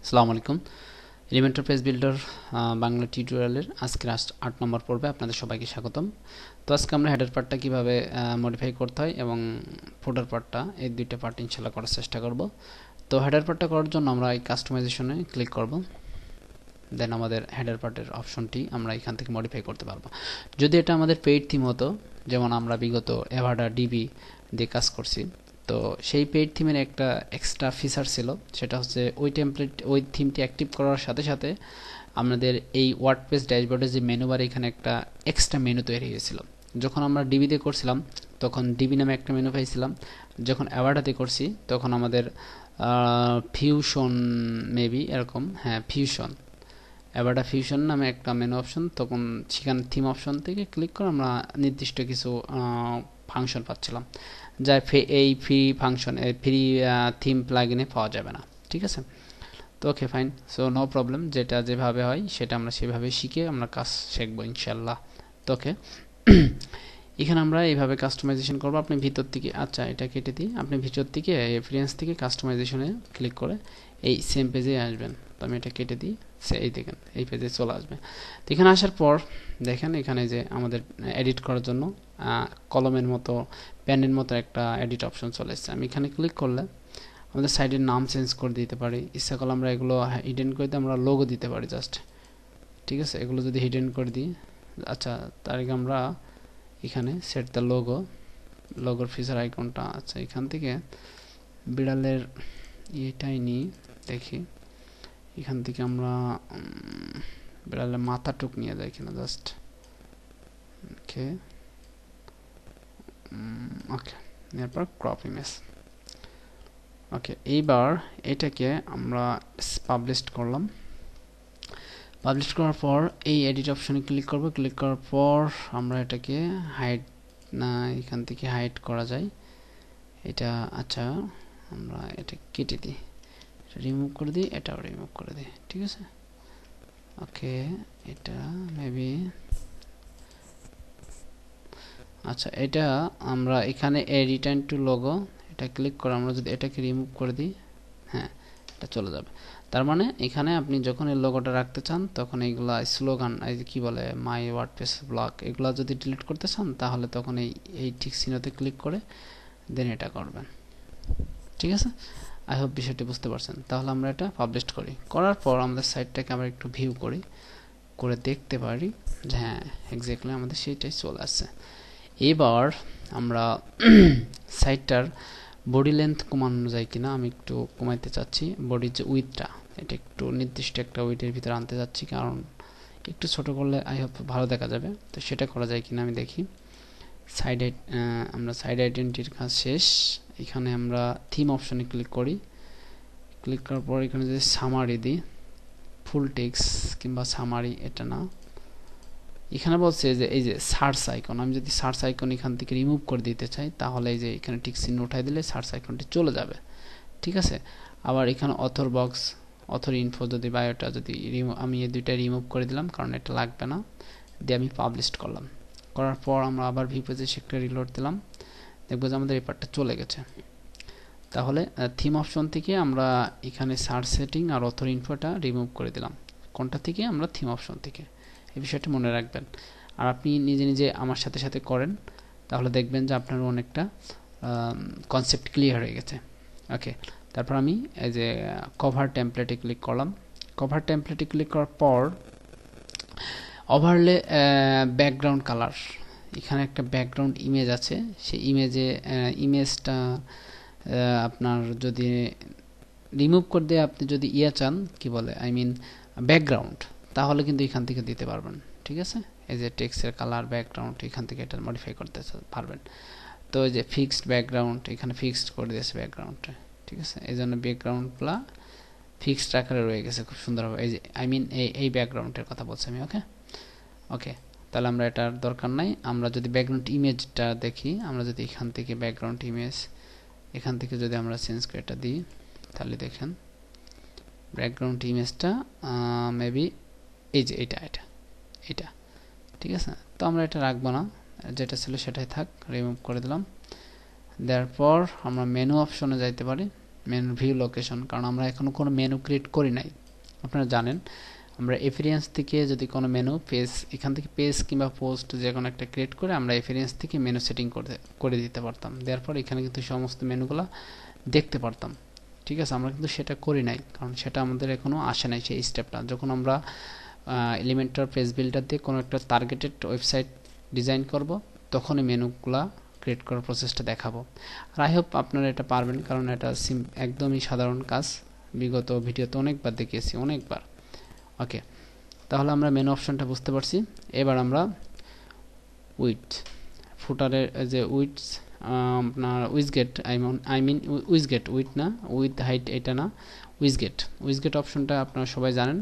আসসালামু আলাইকুম। Elementor page builder Bangla টিউটোরিয়ালের আজকের 8 নম্বর পর্বে আপনাদের সবাইকে স্বাগতম। তো আজকে আমরা হেডার পার্টটা কিভাবে মডিফাই করতে হয় এবং ফুটার পার্টটা এই দুইটা পার্ট ইনশাআল্লাহ করার চেষ্টা করব। তো হেডার পার্টটা করার জন্য আমরা এই কাস্টমাইজেশনে ক্লিক করব। দেন আমাদের হেডার পার্টের অপশনটি আমরা এখান থেকে মডিফাই করতে পারবো। যদি এটা আমাদের পেইড থিম হতো, যেমন আমরা বিগত এভাডা ডিবি দিয়ে কাজ করছি, তো সেই পেইড থিমের একটা এক্সট্রা ফিচার ছিল, সেটা হচ্ছে ওই থিমটি অ্যাক্টিভ করার সাথে সাথে আমাদের এই ওয়ার্ডপ্রেস ড্যাশবোর্ডে যে মেনু বার, এখানে একটা এক্সট্রা মেনু তৈরি হয়েছিল। যখন আমরা ডিবিতে করছিলাম তখন ডিবি নামে একটা মেনু পাইছিলাম, যখন অ্যাভাডাতে করছি তখন আমাদের ফিউশন মেবি এরকম, হ্যাঁ ফিউশন, অ্যাভাডা ফিউশন নামে একটা মেনু অপশন, তখন সেখানে থিম অপশন থেকে ক্লিক করে আমরা নির্দিষ্ট কিছু ফাংশন পাচ্ছিলাম, যা এই ফ্রি ফাংশন ফ্রি থিম প্লাগইনে পাওয়া যাবে না। ঠিক আছে, তো okay fine, so no problem, যেটা যেভাবে হয় সেটা আমরা সেভাবে শিখে আমরা কাজ শিখবো ইনশাল্লাহ। তো ওকে, এখানে আমরা এইভাবে কাস্টমাইজেশন করবো। আপনি ভিতর থেকে, আচ্ছা এটা কেটে দিই, আপনি ভিতর থেকে রেফারেন্স থেকে কাস্টমাইজেশনে ক্লিক করে এই সেম পেজে আসবেন। তো আমি এটা কেটে দিই, এই দেখেন এই পেজে চলে আসবে। তো এখানে আসার পর দেখেন এখানে যে আমাদের এডিট করার জন্য কলমের মতো, প্যানের মতো একটা এডিট অপশন চলে এসেছে। আমি এখানে ক্লিক করলে আমাদের সাইডের নাম চেঞ্জ করে দিতে পারি, ইচ্ছা করলে আমরা এগুলো হিডেন করে দিয়ে আমরা লোগো দিতে পারি জাস্ট। ঠিক আছে, এগুলো যদি হিডেন করে দিই, আচ্ছা তার আগে আমরা এখানে সেট দ্য লোগোর ফিচার আইকনটা, আচ্ছা এখান থেকে বিড়ালের এটাই নিই, দেখি এখান থেকে আমরা বিড়ালের মাথাটুক নিয়ে যাই কিনা জাস্ট। ওকে ওকে, এরপর ক্রপ ইমেজ। ওকে, এইবার এটাকে আমরা পাবলিশ করলাম। পাবলিশ করার পর এই এডিট অপশনে ক্লিক করব। ক্লিক করার পর আমরা এটাকে হাইড, না এখান থেকে হাইড করা যায় এটা, আচ্ছা আমরা এটা কেটে দিই, রিমুভ করে দিই, এটাও রিমুভ করে দিই। ঠিক আছে, ওকে এটা মেবি, আচ্ছা এটা আমরা এখানে রিটার্ন টু লোগো এটা ক্লিক করে আমরা যদি এটাকে রিমুভ করে দিই, হ্যাঁ এটা চলে যাবে। তার মানে এখানে আপনি যখন এই লোগোটা রাখতে চান তখন এইগুলা স্লোগান, এই কি বলে মাই ওয়ার্ডপ্রেস ব্লগ, এগুলা যদি ডিলিট করতে চান তাহলে তখন এই ঠিক চিহ্নতে ক্লিক করে দেন এটা করবেন। ঠিক আছে, আই হোপ বিষয়টি বুঝতে পারছেন। তাহলে আমরা এটা পাবলিশ করি, করার পর আমাদের সাইটটাকে আমরা একটু ভিউ করি, করে দেখতে পারি যে হ্যাঁ এক্স্যাক্টলি আমাদের সেইটাই চলে আসছে। এবার আমরা সাইটটার বডি লেন্থ কমানো যায় কিনা আমি একটু কমাইতে চাচ্ছি। বডির যে উইথটা, এটা একটু নির্দিষ্ট একটা উইথের ভিতরে আনতে চাচ্ছি, কারণ একটু ছোট করলে আই হোপ ভালো দেখা যাবে। তো সেটা করা যায় কিনা আমি দেখি। আমরা সাইড আইডেন্টিটির কাজ শেষ। এখানে আমরা থিম অপশনে ক্লিক করি। ক্লিক করার পর এখানে যদি সামারি দিই, ফুল টেক্সট কিংবা সামারি, এটা না, এখানে বলছে যে এই যে সার্চ আইকন, আমি যদি সার্চ আইকন এখান থেকে রিমুভ করে দিতে চাই তাহলে এই যে এখানে টিক চিহ্ন উঠাই দিলে সার্চ আইকনটি চলে যাবে। ঠিক আছে, আবার এখানে অথর বক্স, অথর ইনফো যদি বায়োটা যদি আমি এই দুইটা রিমুভ করে দিলাম কারণ এটা লাগবে না, দিয়ে আমি পাবলিশ করলাম। করার পর আমরা আবার ভি পেজে একটা রিলোড দিলাম, দেখবো যে আমাদের এই পার্টটা চলে গেছে। তাহলে থিম অপশন থেকে আমরা এখানে সার্চ সেটিং আর অথর ইনফোটা রিমুভ করে দিলাম। কোনটা থেকে? আমরা থিম অপশন থেকে। এই বিষয়টা মনে রাখবেন, আর আপনি নিজে নিজে আমার সাথে সাথে করেন, তাহলে দেখবেন যে আপনার অনেকটা কনসেপ্ট ক্লিয়ার হয়ে গেছে। ওকে, তারপর আমি এই যে কভার টেমপ্লেটে ক্লিক করলাম। কভার টেমপ্লেটে ক্লিক করার পর ওভারলে ব্যাকগ্রাউন্ড কালার, এখানে একটা ব্যাকগ্রাউন্ড ইমেজ আছে, সেই ইমেজটা আপনার যদি রিমুভ করে দিয়ে আপনি যদি চান, কি বলে আই মিন ব্যাকগ্রাউন্ড, তাহলে কিন্তু এখান থেকে দিতে পারবেন। ঠিক আছে, এই যে টেক্সটের কালার ব্যাকগ্রাউন্ড, এখান থেকে এটা মডিফাই করতে পারবেন। তো এই যে ফিক্সড ব্যাকগ্রাউন্ড, এখানে ফিক্সড করে দিয়েছে ব্যাকগ্রাউন্ডটা। ঠিক আছে, এই জন্য ব্যাকগ্রাউন্ডগুলা ফিক্সড আকারে রয়ে গেছে খুব সুন্দরভাবে। এই যে আই মিন এই ব্যাকগ্রাউন্ডের কথা বলছি আমি। ওকে ওকে, তাহলে আমরা এটার দরকার নাই। আমরা যদি ব্যাকগ্রাউন্ড ইমেজটা দেখি, আমরা যদি এখান থেকে ব্যাকগ্রাউন্ড ইমেজ এখান থেকে যদি আমরা চেঞ্জ করে এটা দিই, তাহলে দেখেন ব্যাকগ্রাউন্ড ইমেজটা মেবি এই যে এটা এটা এটা ঠিক আছে। তো আমরা এটা রাখবো না, যেটা ছিল সেটাই থাক, রিমুভ করে দিলাম। দেওয়ার পর আমরা মেনু অপশনে যাইতে পারি। মেনু ভিউ লোকেশন, কারণ আমরা এখনো কোনো মেনু ক্রিয়েট করি নাই। আপনারা জানেন আমরা এফিরিয়েন্স থেকে যদি কোনো মেনু পেজ, এখান থেকে পেজ কিংবা পোস্ট যে কোনো একটা ক্রিয়েট করে আমরা এফিরিয়েন্স থেকে মেনু সেটিং করে দিতে পারতাম, দেওয়ার পর এখানে কিন্তু সমস্ত মেনুগুলো দেখতে পারতাম। ঠিক আছে, আমরা কিন্তু সেটা করি নাই, কারণ সেটা আমাদের এখনও আসে নাই সেই স্টেপটা। যখন আমরা এলিমেন্টর পেজ বিল্ডার দিয়ে কোনো একটা টার্গেটেড ওয়েবসাইট ডিজাইন করব, তখনই মেনুগুলা ক্রিয়েট করার প্রসেসটা দেখাবো। আর আই হোপ আপনারা এটা পারবেন, কারণ এটা একদমই সাধারণ কাজ, বিগত ভিডিওতে অনেকবার দেখিয়েছি, অনেকবার। ওকে, তাহলে আমরা মেনু অপশনটা বুঝতে পারছি। এবার আমরা উইডথ, ফুটারের যে উইডথ আপনার উইজগেট, আই মিন উইজগেট, উইথ না, উইথ হাইট এটা না, উইজগেট অপশনটা আপনারা সবাই জানেন।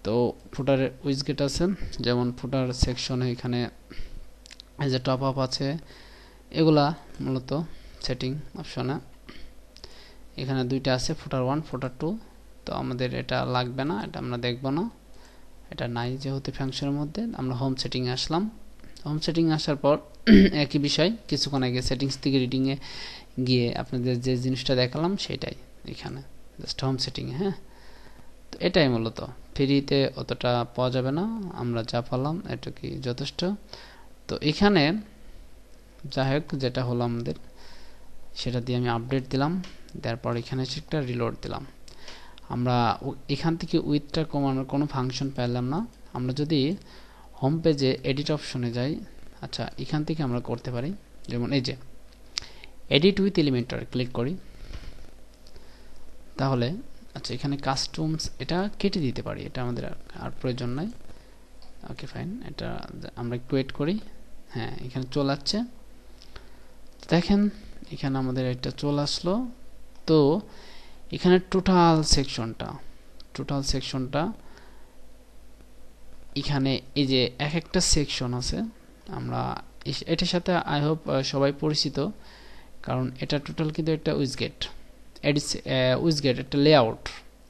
তো ফুটারের উইজগেট আছে, যেমন ফুটার সেকশনে এখানে এই যে টপ আপ আছে, এগুলা মূলত সেটিং অপশনে এখানে দুইটা আছে, ফুটার 1 ফুটার 2। তো আমাদের এটা লাগবে না, এটা আমরা দেখব না, এটা নাই যেহেতু ফাংশনের মধ্যে। আমরা হোম সেটিংয়ে আসলাম। হোম সেটিং আসার পর একই বিষয়, কিছুক্ষণ আগে সেটিংস থেকে রিডিংয়ে গিয়ে আপনাদের যে জিনিসটা দেখালাম সেটাই এখানে জাস্ট হোম সেটিংয়ে। হ্যাঁ, তো এটাই মূলত, ফ্রিতে অতটা পাওয়া যাবে না, আমরা যা পেলাম এটুকুই যথেষ্ট। তো এখানে যাই হোক যেটা হলো আমাদের, সেটা দিয়ে আমি আপডেট দিলাম, দেওয়ার পর এখানে একটা রিলোড দিলাম। আমরা এখান থেকে উইথটা কমানোর কোনো ফাংশন পেলাম না। আমরা যদি হোম পেজে এডিট অপশনে যাই, আচ্ছা এখান থেকে আমরা করতে পারি, যেমন এই যে এডিট উইথ এলিমেন্টর ক্লিক করি, তাহলে আচ্ছা এখানে কাস্টমস এটা কেটে দিতে পারি, এটা আমাদের আর প্রয়োজন নাই। ওকে ফাইন, এটা আমরা একটু ওয়েট করি। হ্যাঁ, এখানে চলে আসছে, দেখেন এখানে আমাদের এটা চলে আসলো। তো এখানে টোটাল সেকশনটা এখানে এই যে এক একটা সেকশন আছে, আমরা এটার সাথে আই হোপ সবাই পরিচিত, কারণ এটা টোটাল কিন্তু একটা উইজগেট একটা লেআউট,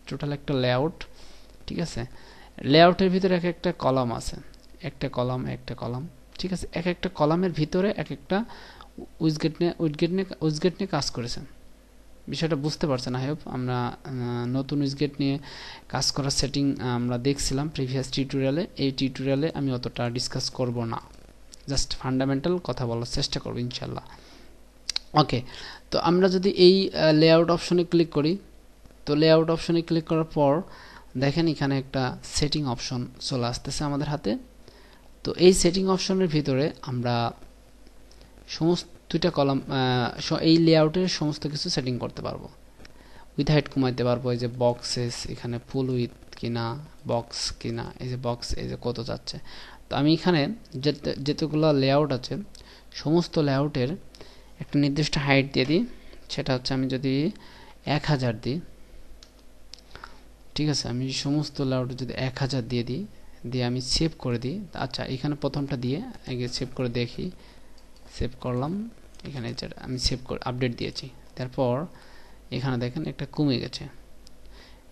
টোটাল একটা লেআউট। ঠিক আছে, লেআউটের ভিতরে এক একটা কলাম আছে, একটা কলাম। ঠিক আছে, এক একটা কলামের ভিতরে এক একটা উইজগেট নিয়ে কাজ করেছেন। বিষয়টা বুঝতে পারছেন আই হোপ। আমরা নতুন উইজগেট নিয়ে কাজ করার সেটিং আমরা দেখছিলাম প্রিভিয়াস টিউটোরিয়ালে। এই টিউটোরিয়ালে আমি অতটা ডিসকাস করব না, জাস্ট ফান্ডামেন্টাল কথা বলার চেষ্টা করব ইনশাল্লাহ। ওকে, তো আমরা যদি এই লেআউট অপশনে ক্লিক করি, তো লেআউট অপশনে ক্লিক করার পর দেখেন এখানে একটা সেটিং অপশন চলে আসতেছে আমাদের হাতে। তো এই সেটিং অপশনের ভিতরে আমরা সমস্ত দুইটা কলাম, এই লেআউটের সমস্ত কিছু সেটিং করতে পারবো। উইথ হাইট কমাইতে পারবো, এই যে বক্সেস এখানে ফুল উইথ কিনা, বক্স কিনা, এই যে বক্স এই যে কত যাচ্ছে। তো আমি এখানে যেতগুলো লেআউট আছে সমস্ত লেআউটের একটা নির্দিষ্ট হাইট দিয়ে দিই, সেটা হচ্ছে আমি যদি 1000 দিই, ঠিক আছে, আমি সমস্ত লেআউটে যদি 1000 দিয়ে আমি সেভ করে দিই। আচ্ছা এখানে প্রথমটা দিয়ে আগে সেভ করে দেখি, সেভ করলাম, এখানে আমি সেভ করে আপডেট দিয়েছি, তারপর এখানে দেখেন একটা কমে গেছে,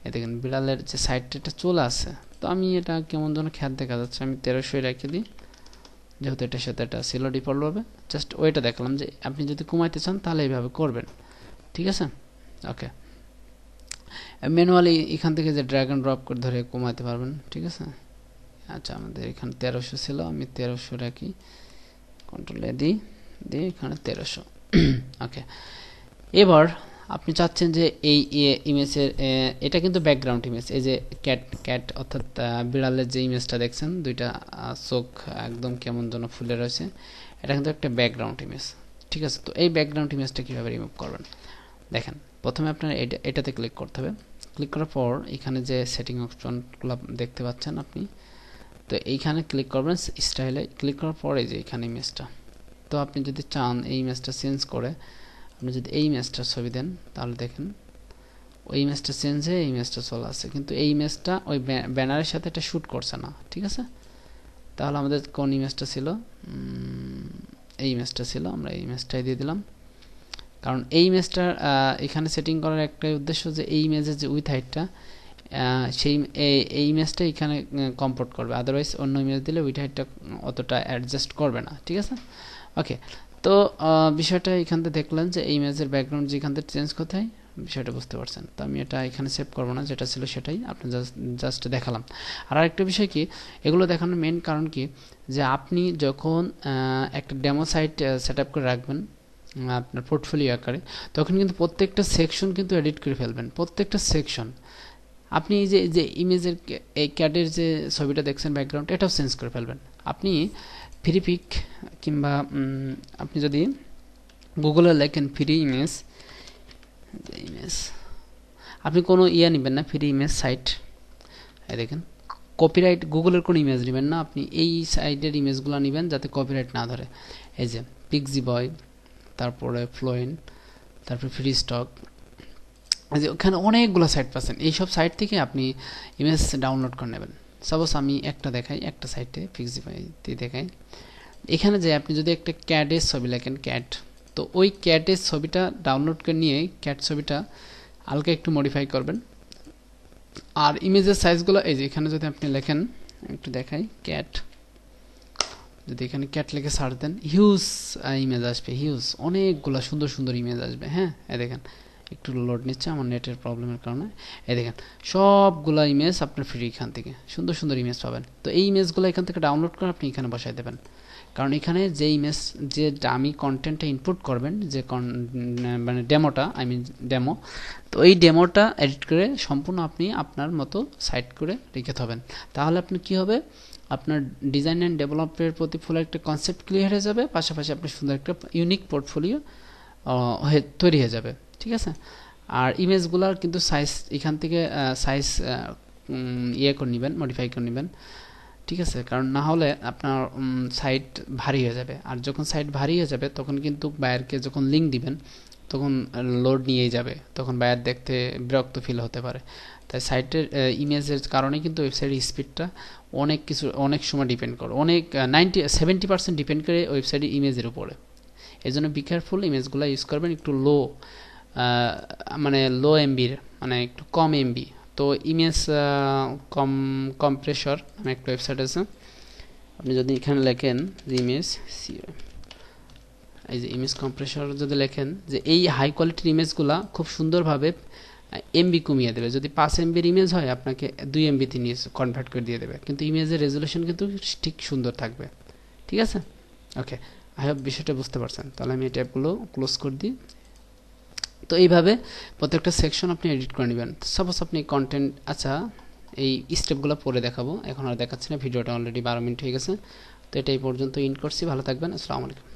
এ দেখেন বিড়ালের যে সাইডটা এটা চলে আসছে। তো আমি এটা কেমন যেন খ্যাত দেখা যাচ্ছে, আমি 1300 রেখে দিই, যেহেতু এটার সাথে এটা ছিল ডিফল্টভাবে। জাস্ট ওইটা দেখলাম যে আপনি যদি কমাইতে চান তাহলে এইভাবে করবেন, ঠিক আছে। ওকে, ম্যানুয়ালি এখান থেকে যে ড্র্যাগ অ্যান্ড ড্রপ করে ধরে কমাইতে পারবেন, ঠিক আছে। আচ্ছা আমাদের এখানে 1300 ছিল, আমি 1300 রাখি, কন্ট্রোল এ দিই, এখানে 1300। ওকে, এবার আপনি চাচ্ছেন যে এই ইমেজের, এটা কিন্তু ব্যাকগ্রাউন্ড ইমেজ, এই যে ক্যাট অর্থাৎ বিড়ালের যে ইমেজটা দেখছেন, দুইটা চোখ একদম কেমন যেন ফুলে রয়েছে, এটা কিন্তু একটা ব্যাকগ্রাউন্ড ইমেজ, ঠিক আছে। তো এই ব্যাকগ্রাউন্ড ইমেজটা কীভাবে রিমুভ করবেন দেখেন, প্রথমে আপনার এটাতে ক্লিক করতে হবে। ক্লিক করার পর এখানে যে সেটিং অপশনগুলো দেখতে পাচ্ছেন আপনি, তো এইখানে ক্লিক করবেন, স্টাইলে ক্লিক করার পরে যে এখানে ইমেজটা, তো আপনি যদি চান এই ইমেজটা চেঞ্জ করে আপনি যদি এই ইমেজটার ছবি দেন, তাহলে দেখেন ওই ইমেজটা চেঞ্জ হয়ে এই ইমেজটা চলে আসছে, কিন্তু এই ইমেজটা ওই ব্যানারের সাথে এটা শ্যুট করছে না, ঠিক আছে। তাহলে আমাদের কোন ইমেজটা ছিল, এই ইমেজটা ছিল, আমরা এই ইমেজটাই দিয়ে দিলাম। কারণ এই ইমেজটার এখানে সেটিং করার একটাই উদ্দেশ্য যে এই ইমেজের যে উইথ হাইটটা সেই এই ইমেজটা এখানে কম্পোর্ট করবে, আদারওয়াইজ অন্য ইমেজ দিলে উইথ হাইটটা অতটা অ্যাডজাস্ট করবে না, ঠিক আছে। ওকে, তো বিষয়টা এখান থেকে দেখলেন যে এই ইমেজের ব্যাকগ্রাউন্ড যেখান থেকে চেঞ্জ করতে হয় বিষয়টা বুঝতে পারছেন। তো আমি এটা এখানে সেভ করব না, যেটা ছিল সেটাই আপনি জাস্ট দেখালাম। আর আরেকটা বিষয় কি, এগুলো দেখানোর মেন কারণ কি, যে আপনি যখন একটা ডেমো সাইট সেট আপ করে রাখবেন আপনার পোর্টফোলিও আকারে, তখন কিন্তু প্রত্যেকটা সেকশন কিন্তু এডিট করে ফেলবেন, প্রত্যেকটা সেকশন। আপনি এই যে ইমেজের এই ক্যাটের যে ছবিটা দেখছেন ব্যাকগ্রাউন্ড, এটাও চেঞ্জ করে ফেলবেন। আপনি ফ্রি পিক কিংবা আপনি যদি গুগলে লেখেন ফ্রি ইমেজ, আপনি কোনো নেবেন না, ফ্রি ইমেজ সাইট, এই দেখেন কপিরাইট, গুগলের কোনো ইমেজ নেবেন না, আপনি এই সাইটের ইমেজগুলো নেবেন যাতে কপিরাইট না ধরে। এই যে পিক্সি বয়, তারপরে ফ্লোয়েন, তারপরে ফ্রি স্টক, যে ওখানে অনেকগুলো সাইট পাচ্ছেন। এইসব সাইট থেকে আপনি ইমেজ ডাউনলোড করে নেবেন। সাপোজ আমি একটা দেখাই, একটা সাইটে পিক্সি বয়তে দেখাই। এখানে যে আপনি যদি একটা ক্যাটের ছবি লেখেন, ক্যাট, তো ওই ক্যাটের ছবিটা ডাউনলোড করে নিয়ে ক্যাট ছবিটা হালকা একটু মডিফাই করবেন। আর ইমেজের সাইজগুলো এই যে এখানে যদি আপনি লেখেন, একটু দেখাই, ক্যাট, যদি এখানে ক্যাট লিখে সার্চ দেন, হিউজ ইমেজ আসবে, হিউজ অনেকগুলো সুন্দর সুন্দর ইমেজ আসবে। হ্যাঁ, এই দেখেন একটু লোড নিচ্ছে আমার নেটের প্রবলেমের কারণে। এই দেখেন সবগুলা ইমেজ আপনার ফ্রি, এখান থেকে সুন্দর সুন্দর ইমেজ পাবেন। তো এই ইমেজগুলো এখান থেকে ডাউনলোড করে আপনি এখানে বসাই দেবেন, কারণ এখানে যে ইমেজ, যে দামি কন্টেন্টটা ইনপুট করবেন, যে মানে ডেমোটা, আই মিন ডেমো, তো এই ডেমোটা এডিট করে সম্পূর্ণ আপনি আপনার মতো সাইট করে রেখে হবেন। তাহলে আপনি কি হবে, আপনার ডিজাইন অ্যান্ড ডেভেলপের প্রতি ফুল একটা কনসেপ্ট ক্লিয়ার হয়ে যাবে, পাশাপাশি আপনি সুন্দর একটা ইউনিক পোর্টফোলিও তৈরি হয়ে যাবে। ঠিক আছে। আর ইমেজগুলার কিন্তু সাইজ এখান থেকে সাইজ করে নেবেন, মডিফাই করে নেবেন। ঠিক আছে, কারণ না হলে আপনার সাইট ভারী হয়ে যাবে। আর যখন সাইট ভারী হয়ে যাবে তখন কিন্তু বায়ারকে যখন লিঙ্ক দিবেন তখন লোড নিয়েই যাবে, তখন বায়ার দেখতে বিরক্ত ফিল হতে পারে। তাই সাইটের ইমেজের কারণে কিন্তু ওয়েবসাইটের স্পিডটা অনেক সময় ডিপেন্ড করে, অনেক 70% ডিপেন্ড করে ওয়েবসাইটের ইমেজের উপরে। এই জন্য বি কেয়ারফুল, ইমেজগুলো ইউজ করবেন একটু মানে লো এমবির, মানে একটু কম এমবি। তো ইমেজ কম্প্রেসর নামে একটা ওয়েবসাইট আছে, আপনি যদি এখানে লেখেন যে ইমেজ, এই যে ইমেজ কম্প্রেসর যদি লেখেন, যে এই হাই কোয়ালিটির ইমেজগুলা খুব সুন্দরভাবে এমবি কমিয়ে দেবে। যদি 5 এমবির ইমেজ হয় আপনাকে 2 এমবিতে নিয়ে কনভার্ট করে দিয়ে দেবে, কিন্তু ইমেজের রেজুলেশন কিন্তু ঠিক সুন্দর থাকবে। ঠিক আছে, ওকে, আই হোপ বিষয়টা বুঝতে পারছেন। তাহলে আমি এই ট্যাবগুলো ক্লোজ করে দিই। তো এইভাবে প্রত্যেকটা সেকশন আপনি এডিট করে নেবেন। সাপোজ আপনি কন্টেন্ট, আচ্ছা এই স্টেপগুলো পরে দেখাবো, এখন আর দেখাচ্ছি না, ভিডিওটা অলরেডি 12 মিনিট হয়ে গেছে। তো এটাই পর্যন্ত ইন করছি, ভালো থাকবেন, আসসালামু আলাইকুম।